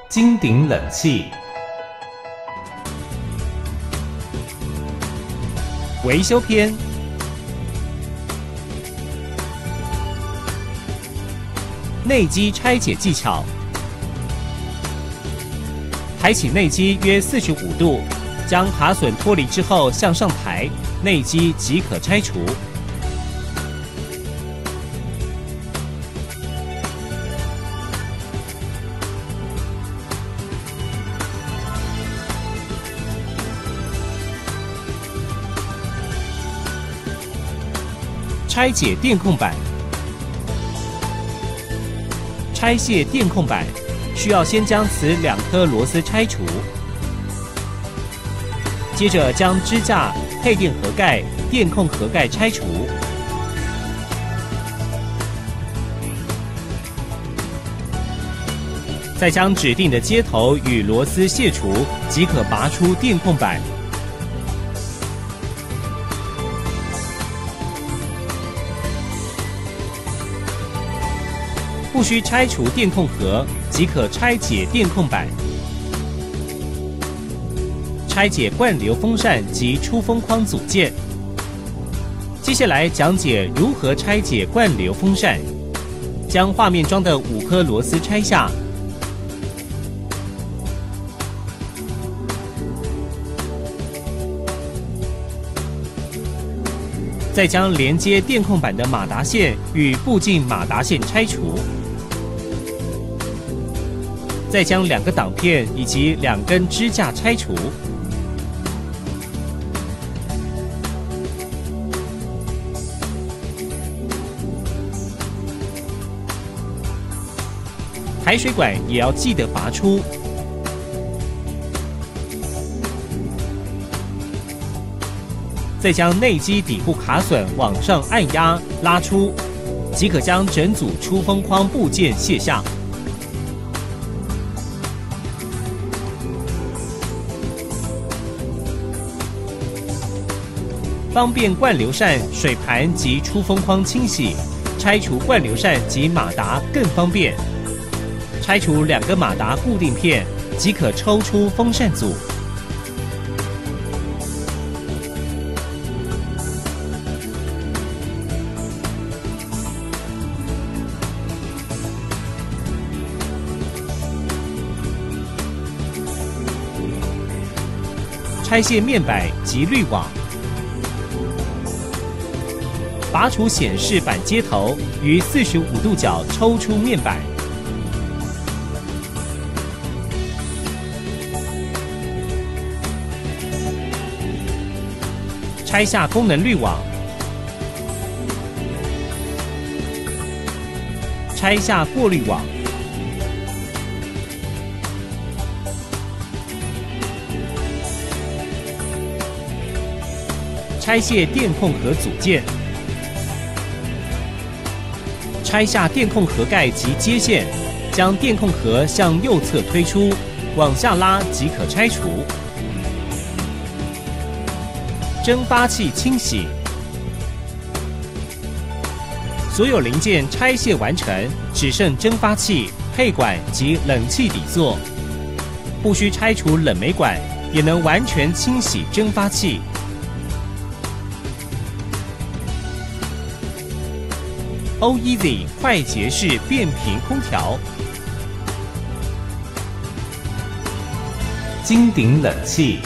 金鼎冷气。维修篇。内机拆解技巧。抬起内机约45度，将卡榫脱离之后向上抬，内机即可拆除。拆解电控板。拆卸电控板需要先将此2颗螺丝拆除，接着将支架、配电盒盖、电控盒盖拆除，再将指定的接头与螺丝卸除，即可拔出电控板。不需拆除电控盒，即可拆解电控板。拆解灌流风扇及出风框组件。接下来讲解如何拆解灌流风扇。将画面中的5颗螺丝拆下，再将连接电控板的马达线与步进马达线拆除。再将2个挡片以及2根支架拆除。排水管也要记得拔出。再将内机底部卡榫往上按压拉出，即可将整组出风框部件卸下。方便灌流扇、水盘及出风框清洗，拆除灌流扇及马达更方便。拆除2个马达固定片，即可抽出风扇组。拆卸面板及滤网。拔除显示板接头，于45度角抽出面板。拆下功能滤网。拆下过滤网。拆卸电控盒组件。拆下电控盒盖及接线，将电控盒向右侧推出，往下拉即可拆除。蒸发器清洗。所有零件拆卸完成，只剩蒸发器、配管及冷气底座，不需拆除冷媒管，也能完全清洗蒸发器。OEZ 快捷式变频空调。金鼎冷气。